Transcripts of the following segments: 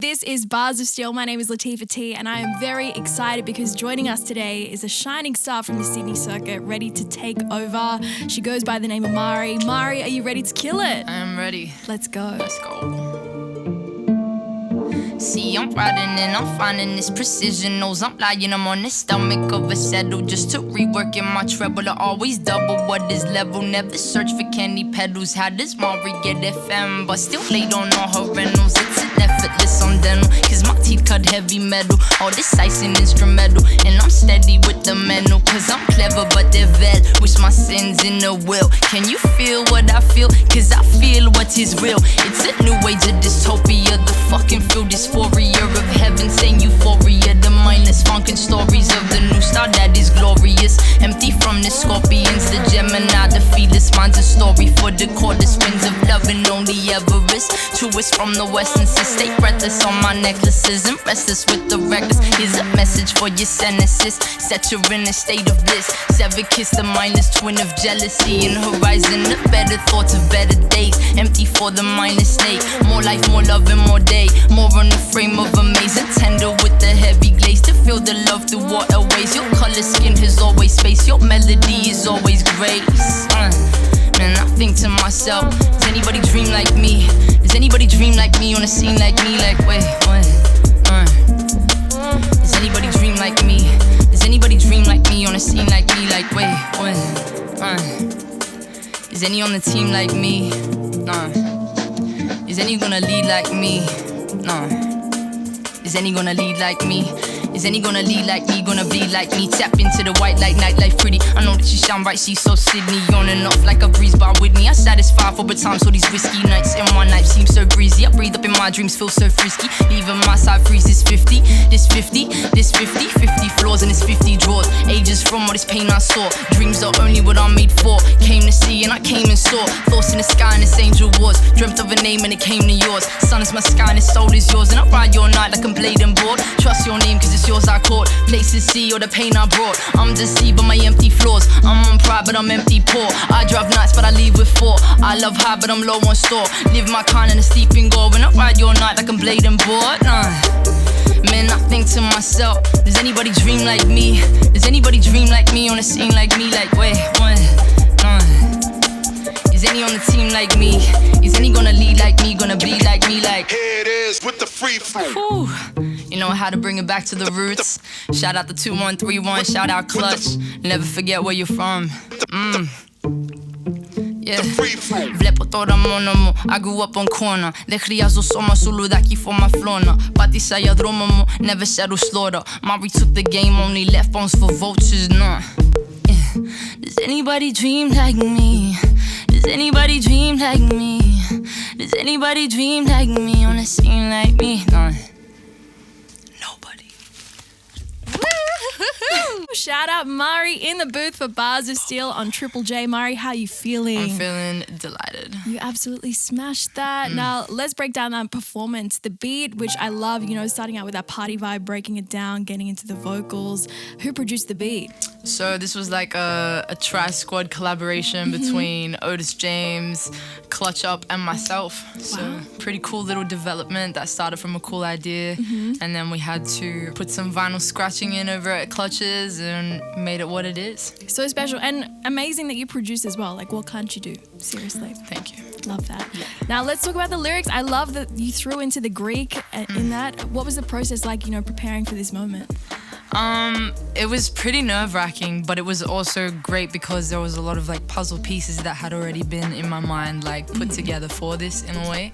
This is Bars of Steel. My name is Latifa Tee, and I am very excited because joining us today is a shining star from the Sydney circuit, ready to take over. She goes by the name of Mari. Mari, are you ready to kill it? I am ready. Let's go. Let's go. See, I'm riding and I'm finding this precision. Knows I'm lying, I'm on the stomach of a saddle. Just to rework in my treble, I always double what is level. Never search for candy pedals. How does Mari get FM? But still late on all her rentals. It's an effortless on dental, cause my teeth cut heavy metal. All this ice and instrumental, and I'm steady with the mental. Cause I'm clever but they're vel. Wish my sins in the will. Can you feel what I feel? Cause I feel what is real. It's a new age of dystopia. The fucking feel dysphoria of heaven, saying euphoria. The mindless funkin' stories of the new star that is glorious. Empty from the scorpions, the Gemini, the fearless mind's a story for the cordless winds of love and only Everest. Truest from the western sea, stay breathless on my necklaces and restless with the reckless. Here's a message for your sentences, set you in a state of bliss. Sever kiss the mindless twin of jealousy and horizon, the better thoughts of better days. Empty for the mindless snake, more life, more love and more day. More on the frame of amazing, tender with the heavy glaze to feel the love through waterways. Your color skin has always space, your melody is always grace. Man, I think to myself, does anybody dream like me? Does anybody dream like me on a scene like me? Like, wait, does anybody dream like me? Does anybody dream like me on a scene like me? Like, wait, is any on the team like me? Nah. Is any gonna lead like me? Nah. Is any gonna lead like me? Is any gonna lead like me, gonna bleed like me? Tap into the white light, nightlife pretty. I know that she shine bright, she's so Sydney. On and off like a breeze by Whitney. I satisfy for times, so these whiskey nights in one night seem so breezy. I breathe up in my dreams, feel so frisky. Leaving my side freezes 50. This 50, this 50, 50 floors and it's 50 drawers. Ages from all this pain I saw. Dreams are only what I'm made for. Came to see and I came and saw. Thoughts in the sky and this angel wars. Dreamt of a name and it came to yours. Sun is my sky and his soul is yours. And I ride your night like I'm blade and board. Trust your name cause it's yours I caught. Places see all the pain I brought. I'm deceived by my empty floors. I'm on pride but I'm empty poor. I drive nights but I leave with four. I love high but I'm low on store. Live my kind in a sleeping gore. When I ride your night like I'm blade and board. Man, I think to myself, does anybody dream like me? Does anybody dream like me on a scene like me? Like, wait, is any on the team like me? Is any gonna lead like me? Gonna bleed like me? Like, here it is with the free flow. You know how to bring it back to the roots. Shout out the 2131, shout out Clutch. Never forget where you're from. Yeah. Vlepo toda monomo, I grew up on corner. De criazo soma sulu daqui for my flona. Pati saia dromomo, never settle slaughter. Mari took the game, only left bones for vultures, nah. Yeah. Does anybody dream like me? Does anybody dream like me? Does anybody dream like me on a scene like me? Nah. Nobody. Shout out Mari in the booth for Bars of Steel on Triple J. Mari, how you feeling? I'm feeling delighted. You absolutely smashed that. Now, let's break down that performance. The beat, which I love, you know, starting out with that party vibe, breaking it down, getting into the vocals. Who produced the beat? So this was like a tri-squad collaboration between Otis, James, ClutchUp, and myself. So pretty cool little development that started from a cool idea. And then we had to put some vinyl scratching in over at Clutches and made it what it is. So special and amazing that you produced as well. Like, what can't you do? Seriously. Thank you. Love that. Yeah. Now let's talk about the lyrics. I love that you threw into the Greek in that. What was the process like, you know, preparing for this moment? It was pretty nerve-wracking, but it was also great because there was a lot of like puzzle pieces that had already been in my mind, like put together for this in a way.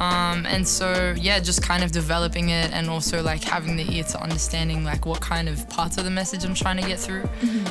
And so yeah, just kind of developing it and also like having the ear to understanding like what kind of parts of the message I'm trying to get through.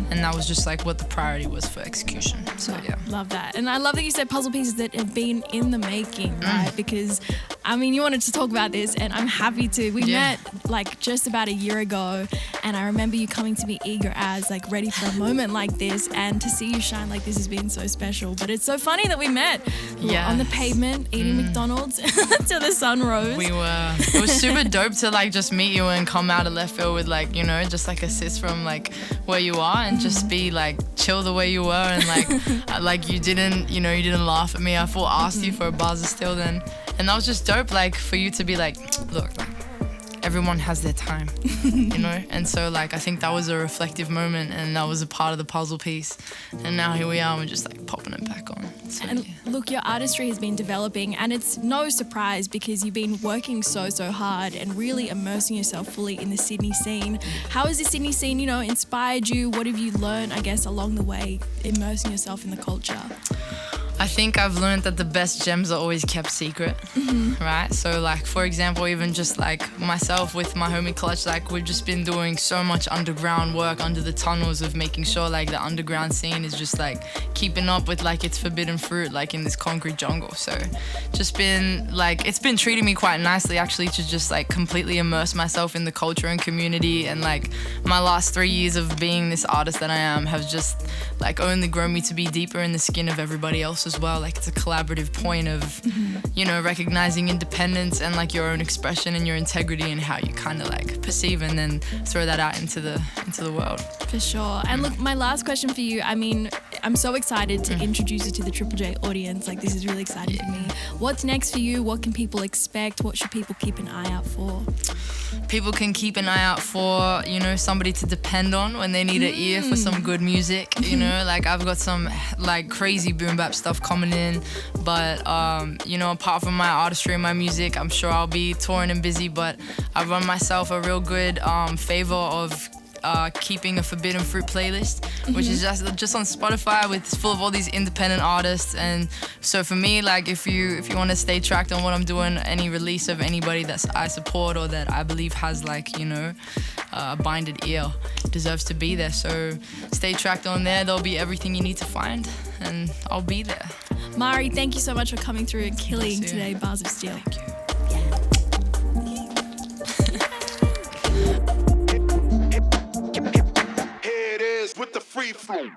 And that was just like what the priority was for execution. So yeah. Love that. And I love that you said puzzle pieces that have been in the making, right? Because I mean, you wanted to talk about this and I'm happy to. We met like just about a year ago and I remember you coming to me eager as like ready for a moment like this, and to see you shine like this has been so special. But it's so funny that we met on the pavement eating McDonald's till the sun rose. We were. It was super dope to like just meet you and come out of left field with like, you know, just like assist from like where you are and just be like chill the way you were and like like you didn't laugh at me. I asked you for a Bars of Steel then. And that was just dope, like, for you to be like, look, like, everyone has their time, you know? And so, like, I think that was a reflective moment, and that was a part of the puzzle piece. And now here we are, and we're just, like, popping it back on. So, and look, your artistry has been developing, and it's no surprise because you've been working so hard and really immersing yourself fully in the Sydney scene. How has the Sydney scene, you know, inspired you? What have you learned, I guess, along the way, immersing yourself in the culture? I think I've learned that the best gems are always kept secret, right? So, like, for example, even just like myself with my homie Clutch, like, we've just been doing so much underground work under the tunnels of making sure, like, the underground scene is just, like, keeping up with, like, its forbidden fruit, like, in this concrete jungle. So, just been, like, it's been treating me quite nicely, actually, to just, like, completely immerse myself in the culture and community. And, like, my last 3 years of being this artist that I am have just, like, only grown me to be deeper in the skin of everybody else as well. Like, it's a collaborative point of, you know, recognizing independence and, like, your own expression and your integrity and how you kind of, like, perceive and then throw that out into the world. For sure. And look, my last question for you, I mean, I'm so excited to introduce you to the Triple J audience. Like, this is really exciting for me. What's next for you? What can people expect? What should people keep an eye out for? People can keep an eye out for, you know, somebody to depend on when they need an ear for some good music, you know, like, I've got some, like, crazy boom bap stuff coming in, but, you know, apart from my artistry and my music, I'm sure I'll be touring and busy, but I run myself a real good favor of keeping a Forbidden Fruit playlist, which is just on Spotify, it's full of all these independent artists. And so for me, like, if you want to stay tracked on what I'm doing, any release of anybody that I support or that I believe has, like, you know, a binded ear deserves to be there. So stay tracked on there. There'll be everything you need to find, and I'll be there. Mari, thank you so much for coming through and killing today, Bars of Steel. Thank you. Here it is with the free flow.